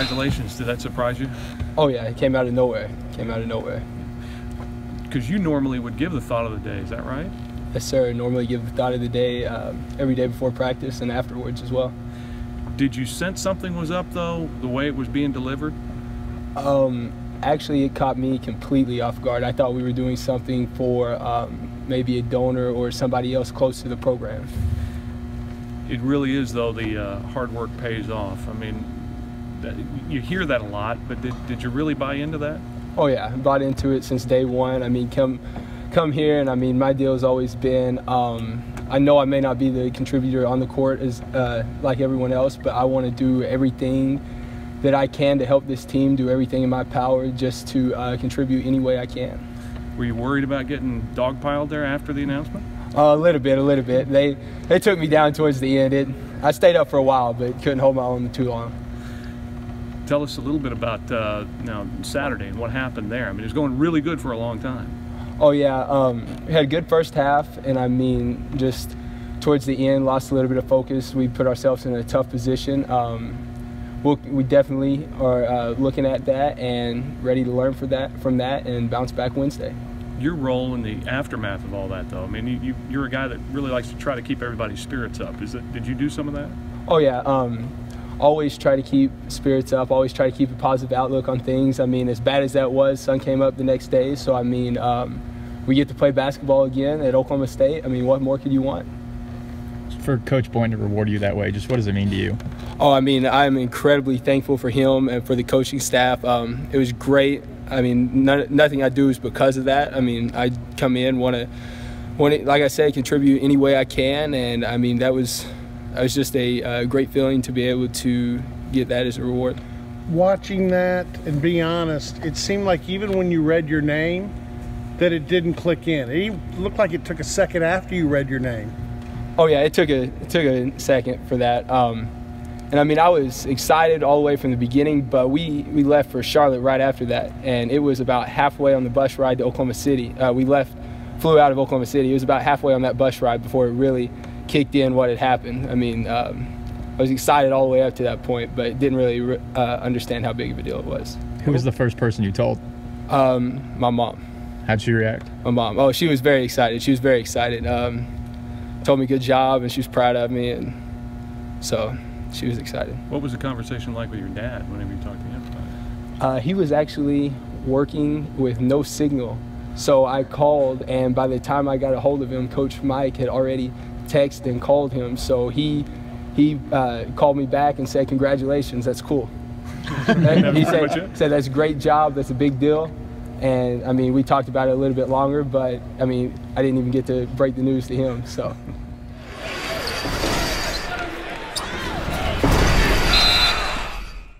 congratulations. Did that surprise you? Oh yeah, it came out of nowhere. Because you normally would give the thought of the day, is that right? Yes, sir. Normally give the thought of the day every day before practice and afterwards as well. Did you sense something was up, though, the way it was being delivered? Actually, it caught me completely off guard. I thought we were doing something for maybe a donor or somebody else close to the program. It really is, though, the hard work pays off. I mean, you hear that a lot, but did you really buy into that? Oh yeah, I bought into it since day one. I mean, come here, and I mean, my deal has always been, I know I may not be the contributor on the court as like everyone else, but I want to do everything that I can to help this team, do everything in my power just to contribute any way I can. Were you worried about getting dogpiled there after the announcement? A little bit. They took me down towards the end. I stayed up for a while, but couldn't hold my own too long. Tell us a little bit about Saturday and what happened there. I mean, it was going really good for a long time. Oh yeah, we had a good first half, and I mean, just towards the end, lost a little bit of focus. We put ourselves in a tough position. We definitely are looking at that and ready to learn from that and bounce back Wednesday. Your role in the aftermath of all that, though, I mean, you're a guy that really likes to try to keep everybody's spirits up. Did you do some of that? Oh yeah, always try to keep spirits up, always try to keep a positive outlook on things. I mean, as bad as that was, sun came up the next day, so I mean, we get to play basketball again at Oklahoma State. I mean, what more could you want? For Coach Boyne to reward you that way, just what does it mean to you? Oh, I mean, I'm incredibly thankful for him and for the coaching staff. It was great. I mean, nothing I do is because of that. I mean, I come in, want to, like I said, contribute any way I can, and I mean, that was just a great feeling to be able to get that as a reward. Watching that and being honest, it seemed like even when you read your name, that it didn't click in. It looked like it took a second after you read your name. Oh yeah, it took a second for that. And I mean, I was excited all the way from the beginning, but we left for Charlotte right after that, and it was about halfway on the bus ride to Oklahoma City. Flew out of Oklahoma City. It was about halfway on that bus ride before it really kicked in what had happened. I mean, I was excited all the way up to that point, but didn't really understand how big of a deal it was. Who was the first person you told? My mom. How'd she react? My mom. Oh, she was very excited. Told me good job, and she was proud of me, and so she was excited. What was the conversation like with your dad whenever you talked to him about it? He was actually working with no signal, so I called, and by the time I got a hold of him, Coach Mike had already texted and called him, so he called me back and said, "Congratulations, that's cool." He said, "That's a great job, that's a big deal." And I mean, we talked about it a little bit longer, but I mean, I didn't even get to break the news to him, so.